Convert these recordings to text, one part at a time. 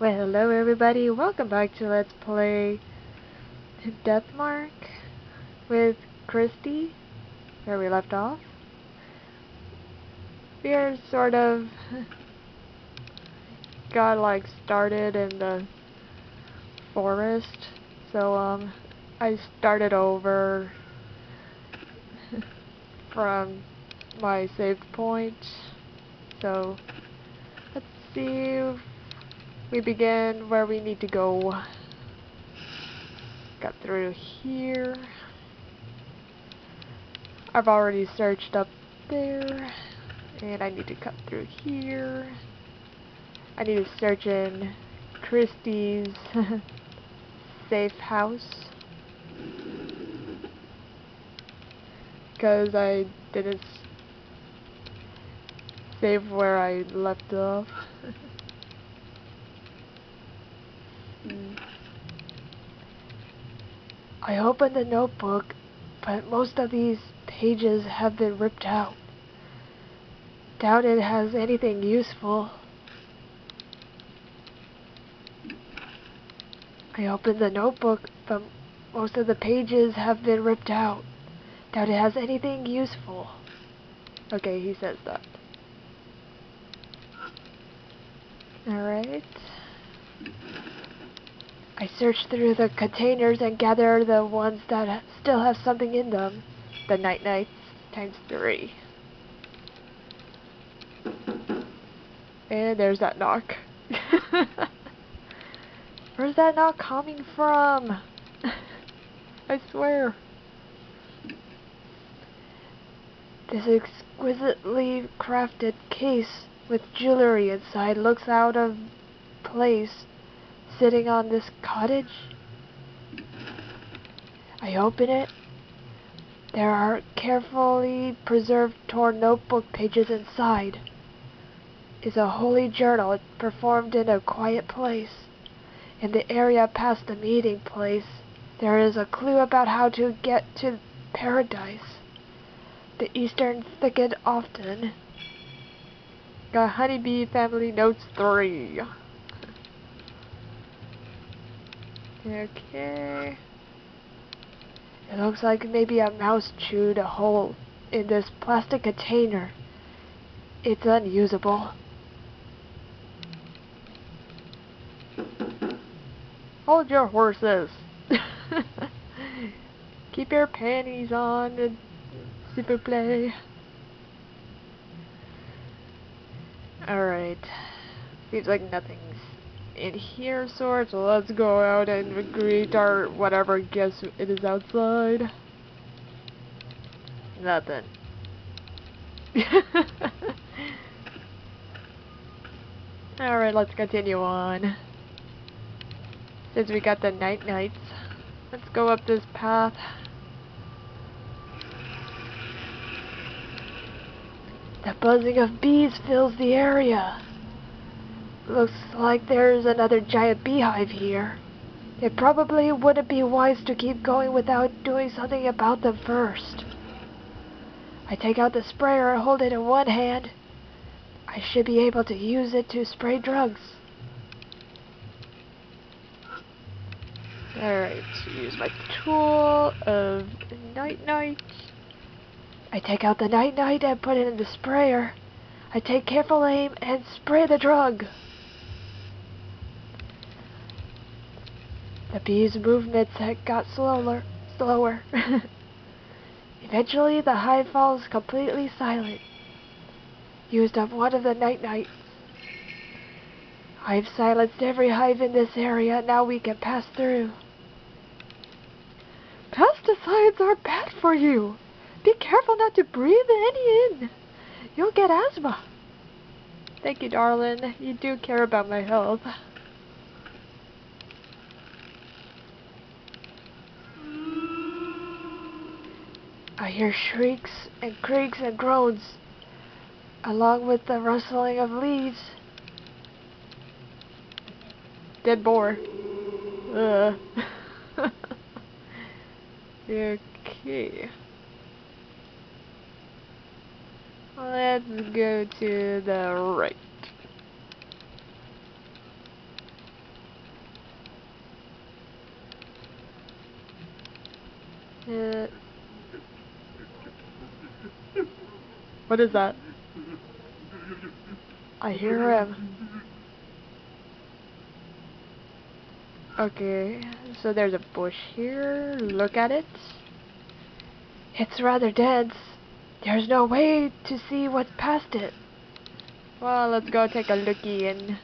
Well, hello everybody, welcome back to Let's Play Death Mark with Christy, where we left off. We are sort of got started in the forest, so I started over from my saved point. So let's see if we begin where we need to go. Got through here. I've already searched up there, and I need to cut through here. I need to search in Christie's safe house, because I didn't save where I left off. I opened the notebook, but most of these pages have been ripped out. Doubt it has anything useful. I opened the notebook, but most of the pages have been ripped out. Doubt it has anything useful. Okay, he says that. Alright. I searched through the containers and gathered the ones that still have something in them. The night-nights times 3. And there's that knock. Where's that knock coming from? I swear. This exquisitely crafted case with jewelry inside looks out of place sitting on this cottage. I open it. There are carefully preserved torn notebook pages inside. It's a holy journal performed in a quiet place. In the area past the meeting place, there is a clue about how to get to paradise. The eastern thicket often. Got Honeybee Family Notes 3. Okay. It looks like maybe a mouse chewed a hole in this plastic container. It's unusable. Hold your horses. Keep your panties on, s'il vous plaît. Alright. Seems like nothing's in here, so let's go out and greet our whatever guest it is outside. Nothing. Alright, let's continue on. Since we got the night-nights, let's go up this path. The buzzing of bees fills the area. Looks like there's another giant beehive here. It probably wouldn't be wise to keep going without doing something about them first. I take out the sprayer and hold it in one hand. I should be able to use it to spray drugs. Alright, use my tool of night-night. I take out the night-night and put it in the sprayer. I take careful aim and spray the drug. The bees' movements had got slower. Eventually, the hive falls completely silent. Used up one of the night-nights. I've silenced every hive in this area. Now we can pass through. Pesticides are bad for you. Be careful not to breathe any in. You'll get asthma. Thank you, darling. You do care about my health. I hear shrieks and creaks and groans, along with the rustling of leaves. Dead boar. Okay. Let's go to the right. Uh, what is that? I hear him. Okay, so there's a bush here. Look at it. It's rather dense. There's no way to see what's past it. Well, let's go take a looky in.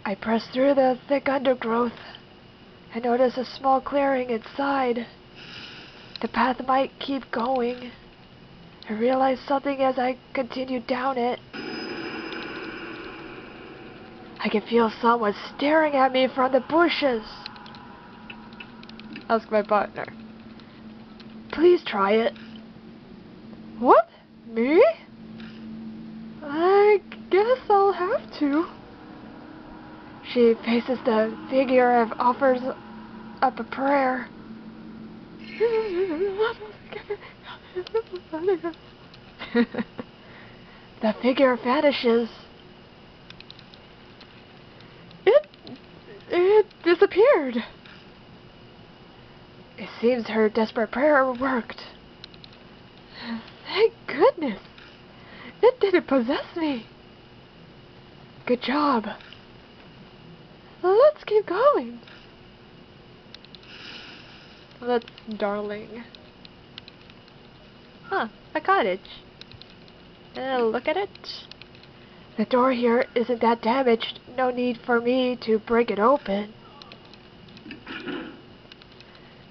I press through the thick undergrowth. I notice a small clearing inside. The path might keep going. I realize something as I continue down it. I can feel someone staring at me from the bushes. Ask my partner. Please try it. What? Me? I guess I'll have to. She faces the figure and offers up a prayer. The figure vanishes. It disappeared. It seems her desperate prayer worked. Thank goodness. It didn't possess me. Good job. Let's keep going. Let's, darling. Huh, a cottage. Look at it. The door here isn't that damaged. No need for me to break it open.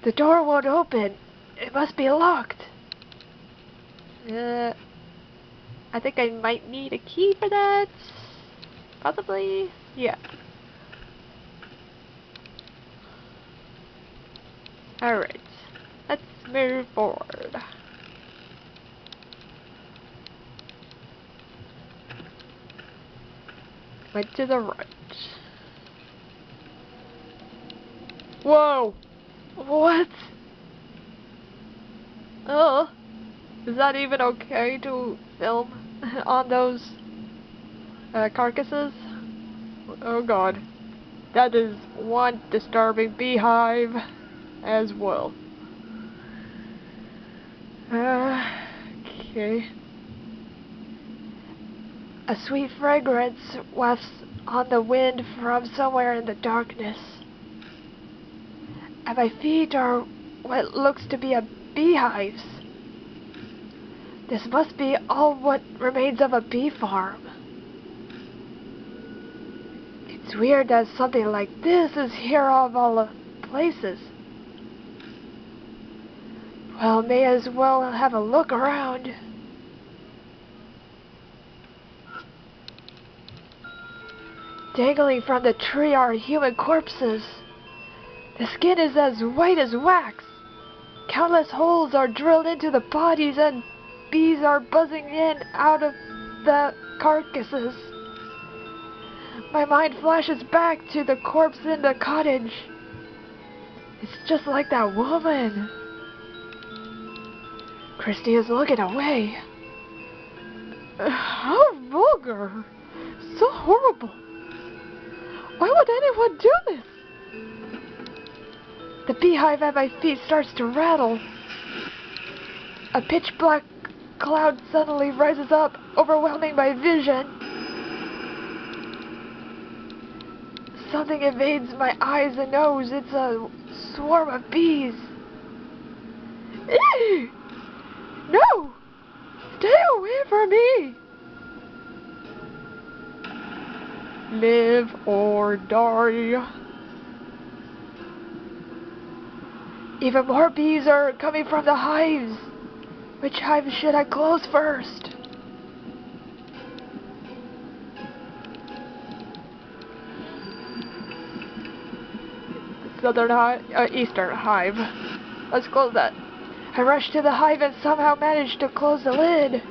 The door won't open. It must be locked. I think I might need a key for that. Possibly. Yeah. Alright. Let's move forward. Went to the right. Whoa! What? Oh. Is that even okay to film on those carcasses? Oh god. That is one disturbing beehive as well. Okay. A sweet fragrance wafts on the wind from somewhere in the darkness. At my feet are what looks to be a beehives. This must be all what remains of a bee farm. It's weird that something like this is here of all places. Well, may as well have a look around. Dangling from the tree are human corpses. The skin is as white as wax. Countless holes are drilled into the bodies and bees are buzzing in out of the carcasses. My mind flashes back to the corpse in the cottage. It's just like that woman. Christy is looking away. How vulgar. So horrible. Why would anyone do this? The beehive at my feet starts to rattle. A pitch black cloud suddenly rises up, overwhelming my vision. Something invades my eyes and nose. It's a swarm of bees. Ew! No! Stay away from me! Live or die. Even more bees are coming from the hives. Which hive should I close first? Southern hive, Eastern hive. Let's close that. I rush to the hive and somehow manage to close the lid.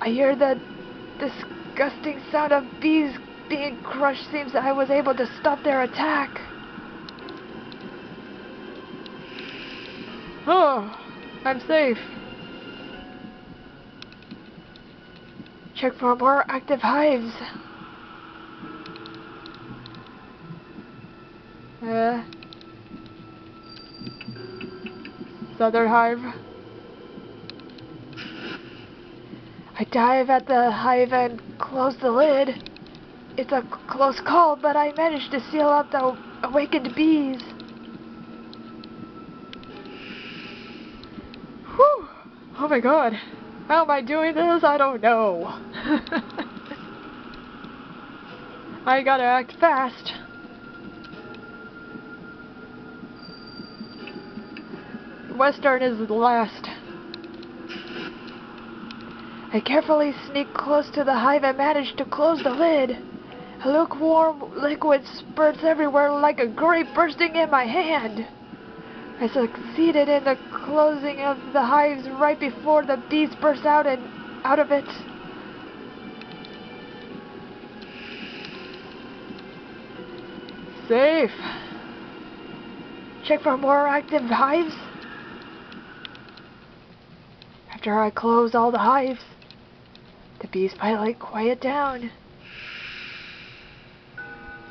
I hear the disgusting sound of bees being crushed. Seems that I was able to stop their attack. Oh, I'm safe. Check for more active hives. other hive. I dive at the hive and close the lid. It's a close call, but I managed to seal up the awakened bees. Whew! Oh my god. How am I doing this? I don't know. I gotta act fast. Western is the last. I carefully sneak close to the hive and manage to close the lid. A lukewarm liquid spurts everywhere like a grape bursting in my hand. I succeeded in the closing of the hives right before the bees burst out of it. Safe. Check for more active hives. After I close all the hives, the bees finally quiet down.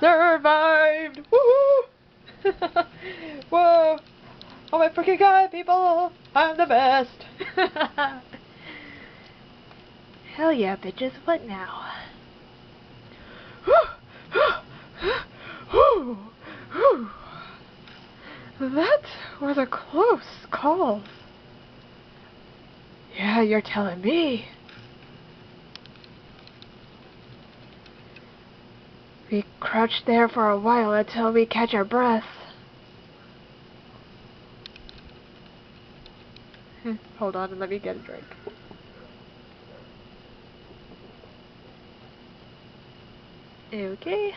Survived! Woohoo! Whoa! Oh my freaking god, people! I'm the best! Hell yeah, bitches, what now? That was a close call. Yeah, you're telling me. We crouched there for a while until we catch our breath. Hold on and let me get a drink. Okay.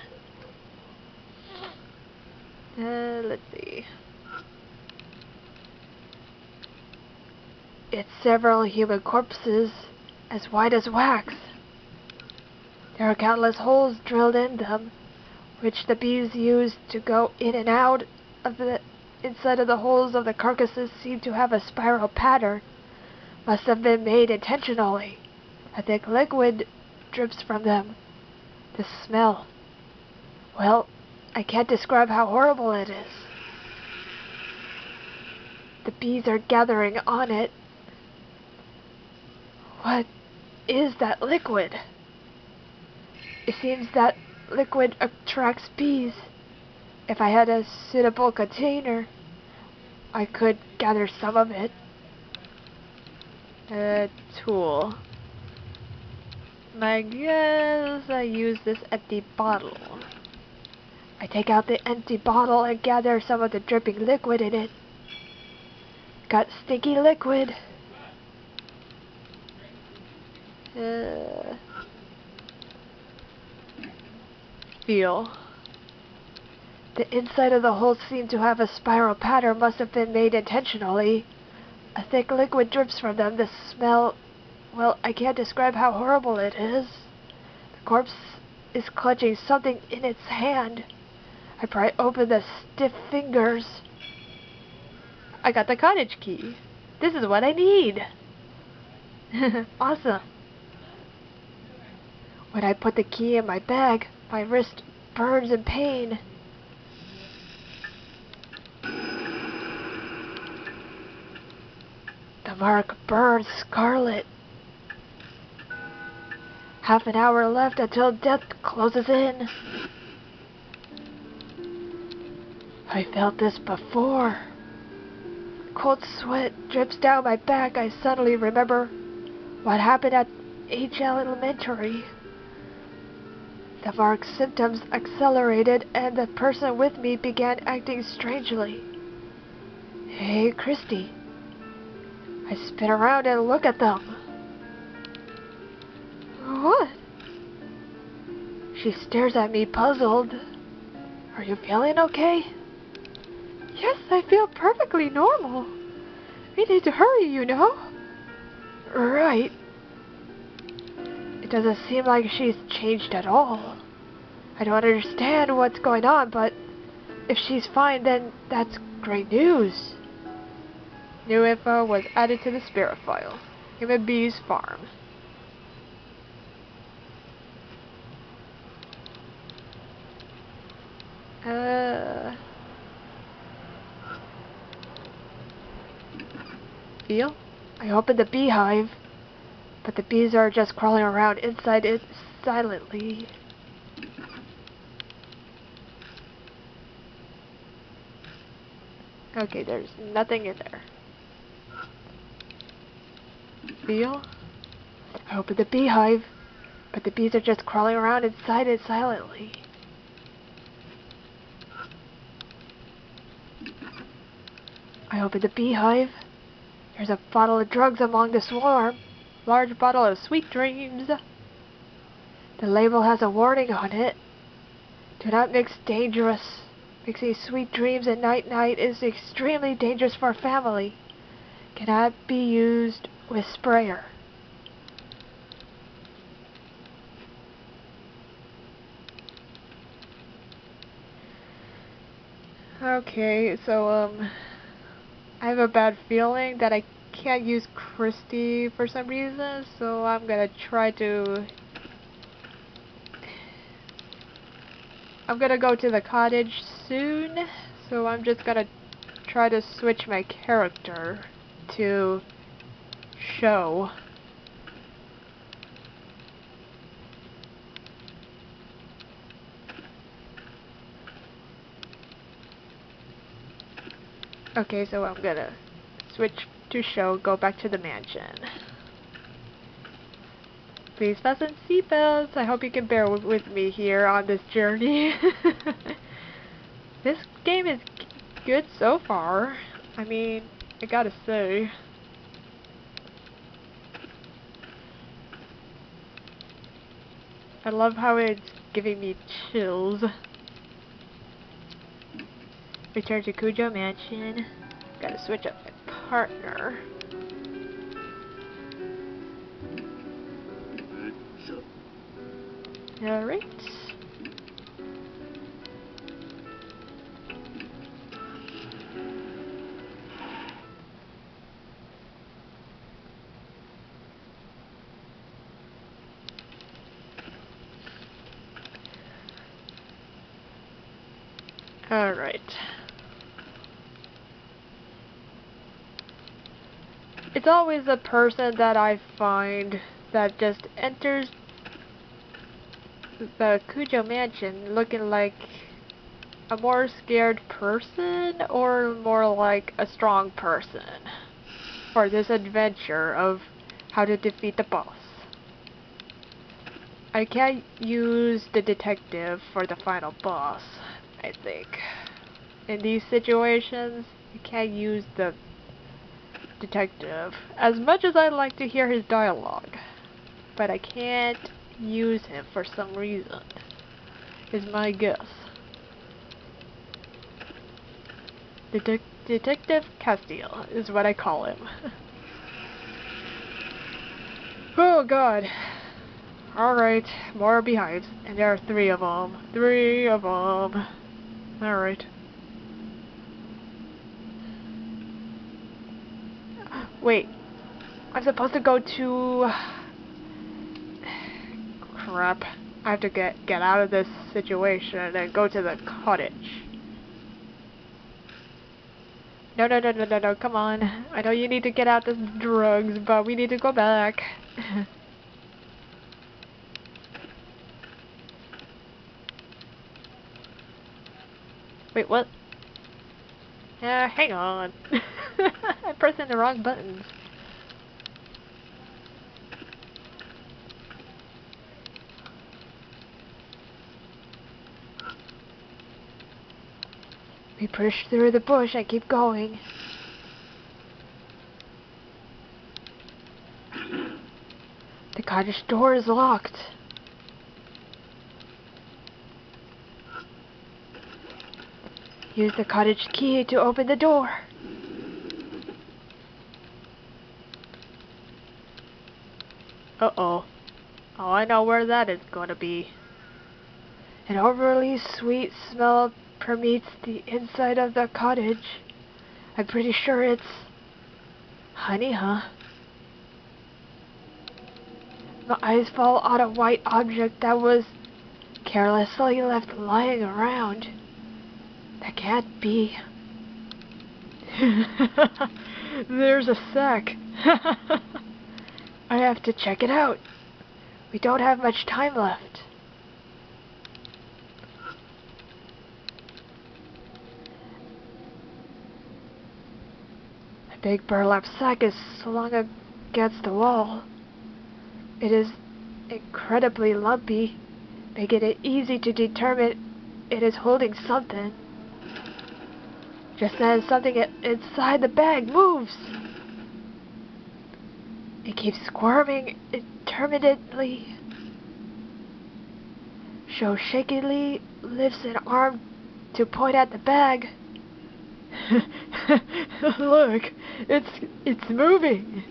Let's see. It's several human corpses, as white as wax. There are countless holes drilled in them, which the bees use to go in and out of the inside of the holes of the carcasses seem to have a spiral pattern. Must have been made intentionally. A thick liquid drips from them. The smell. Well, I can't describe how horrible it is. The bees are gathering on it. What is that liquid? It seems that liquid attracts bees. If I had a suitable container, I could gather some of it. A tool. I guess I use this empty bottle. I take out the empty bottle and gather some of the dripping liquid in it. Got sticky liquid. Feel. The inside of the holes seem to have a spiral pattern. Must have been made intentionally. A thick liquid drips from them. The smell, well, I can't describe how horrible it is. The corpse is clutching something in its hand. I pry open the stiff fingers. I got the cottage key. This is what I need. Awesome. When I put the key in my bag, my wrist burns in pain. The mark burns scarlet. Half an hour left until death closes in. I felt this before. Cold sweat drips down my back. I suddenly remember what happened at H Elementary. The mark's symptoms accelerated and the person with me began acting strangely. Hey, Christy. I spin around and look at them. What? She stares at me puzzled. Are you feeling okay? Yes, I feel perfectly normal. We need to hurry, you know. Right. It doesn't seem like she's changed at all. I don't understand what's going on, but if she's fine, then that's great news. New info was added to the spirit file. Human Bees Farm. Feel? I open the beehive, but the bees are just crawling around inside it silently. Okay, there's nothing in there. Feel? I open the beehive, but the bees are just crawling around inside it silently. I open the beehive. There's a bottle of drugs among the swarm. Large bottle of sweet dreams. The label has a warning on it. Do not mix dangerous. Mixing sweet dreams at night is extremely dangerous for family. Cannot be used with sprayer. Okay, so I have a bad feeling that I can't use Christy for some reason, so I'm gonna try to... I'm gonna go to the cottage soon, so I'm just gonna try to switch my character to show. Okay, so I'm gonna switch to show, go back to the mansion. Please fasten seatbelts. I hope you can bear with me here on this journey. This game is good so far. I mean, I gotta say. I love how it's giving me chills. Return to Cujo Mansion. Gotta switch up my partner. Alright. Alright. It's always a person that I find that just enters the Cujo Mansion looking like a more scared person or more like a strong person for this adventure of how to defeat the boss. I can't use the detective for the final boss, I think. In these situations, you can't use the detective. As much as I'd like to hear his dialogue, but I can't use him for some reason, is my guess. Detective Castile is what I call him. Oh god. Alright, more beehives, and there are 3 of them. 3 of them. Alright. Wait, I'm supposed to go to... Crap. I have to get out of this situation and go to the cottage. No, come on. I know you need to get out the drugs, but we need to go back. Wait, what? Hang on. I'm pressing the wrong buttons. We push through the bush and keep going. The cottage door is locked. Use the cottage key to open the door. Uh-oh. Oh, I know where that is going to be. An overly sweet smell permeates the inside of the cottage. I'm pretty sure it's honey, huh? My eyes fall on a white object that was carelessly left lying around. That can't be. There's a sack. I have to check it out. We don't have much time left. A big burlap sack is slung against the wall. It is incredibly lumpy, making it easy to determine it is holding something. Just then, something inside the bag moves. It keeps squirming intermittently. Sho shakily lifts an arm to point at the bag. Look, it's moving.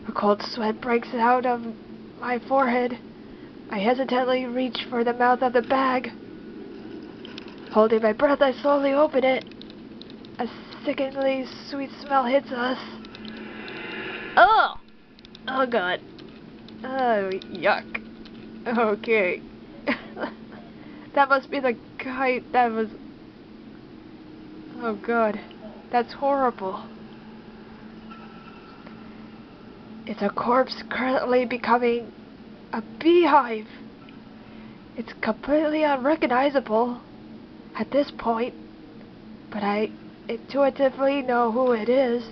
A cold sweat breaks out of my forehead. I hesitantly reach for the mouth of the bag. Holding my breath, I slowly open it. A sickeningly sweet smell hits us. Oh! Oh god. Oh, yuck. Okay. That must be the guy that was... Oh god. That's horrible. It's a corpse currently becoming a beehive. It's completely unrecognizable at this point, but I intuitively know who it is.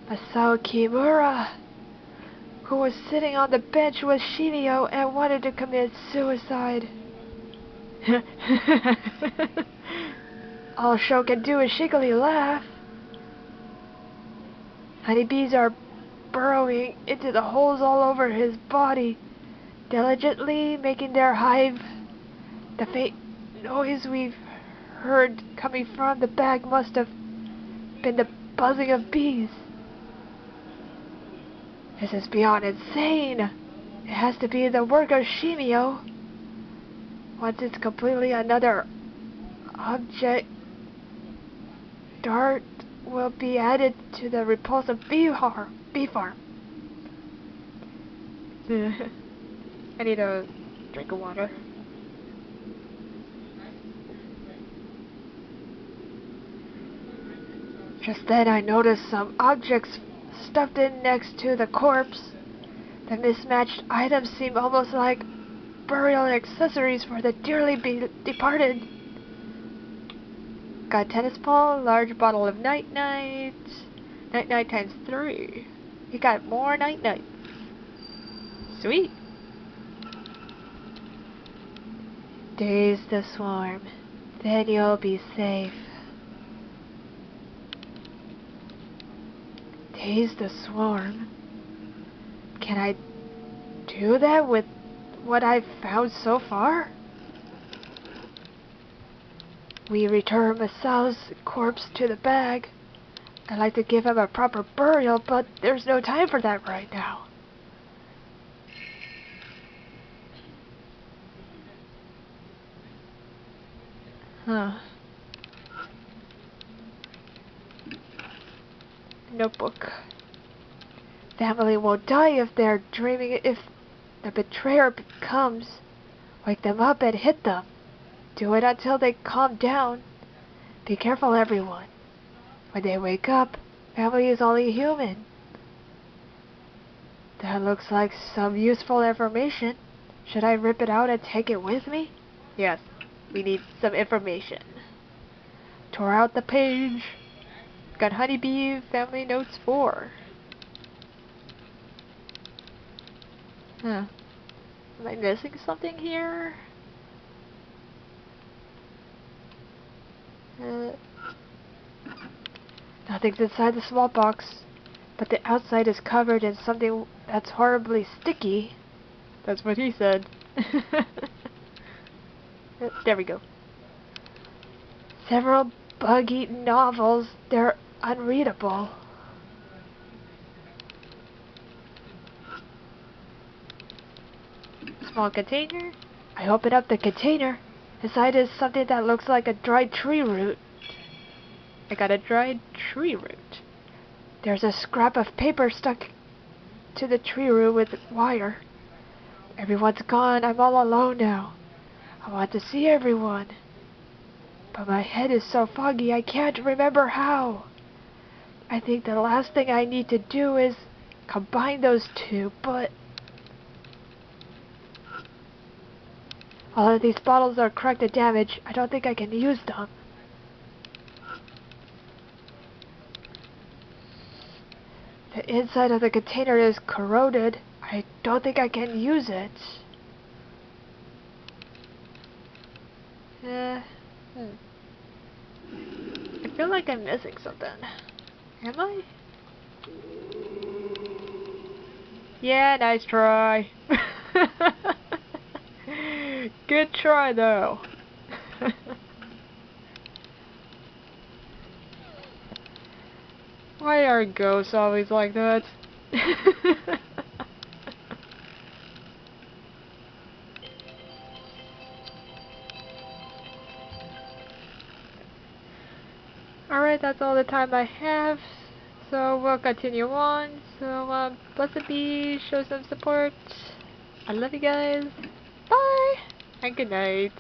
Masao Kimura, who was sitting on the bench with Shinio and wanted to commit suicide. All Sho can do is shakily laugh. Honeybees are burrowing into the holes all over his body, diligently making their hive. The faint noise we've heard coming from the bag must have been the buzzing of bees. This is beyond insane. It has to be the work of Shimio. Once it's completely another object, dart will be added to the repulsive bee farm. I need a drink of water. Just then I noticed some objects stuffed in next to the corpse. The mismatched items seem almost like burial accessories for the dearly departed. Got a tennis ball, large bottle of night-night. Night-night times 3. You got more night-night. Sweet. Daze the swarm. Then you'll be safe. Daze the swarm? Can I do that with what I've found so far? We return Masao's corpse to the bag. I'd like to give him a proper burial, but there's no time for that right now. Huh. Notebook. Family won't die if they're dreaming. If the betrayer comes, wake them up and hit them. Do it until they calm down. Be careful, everyone. When they wake up, family is only human. That looks like some useful information. Should I rip it out and take it with me? Yes, we need some information. Tore out the page. Got Honeybee Family Notes 4. Huh. Am I missing something here? Nothing's inside the small box, but the outside is covered in something that's horribly sticky. That's what he said. There we go. Several bug-eaten novels. They're unreadable. Small container. I open up the container. Inside is something that looks like a dried tree root. I got a dried tree root. There's a scrap of paper stuck to the tree root with wire. Everyone's gone. I'm all alone now. I want to see everyone. But my head is so foggy I can't remember how. I think the last thing I need to do is combine those two, but although these bottles are corrected damage, I don't think I can use them. The inside of the container is corroded. I don't think I can use it. I feel like I'm missing something. Am I? Yeah, nice try. Good try though. Why are ghosts always like that? Alright, that's all the time I have. So we'll continue on. So blessed be, show some support. I love you guys. Bye and good night.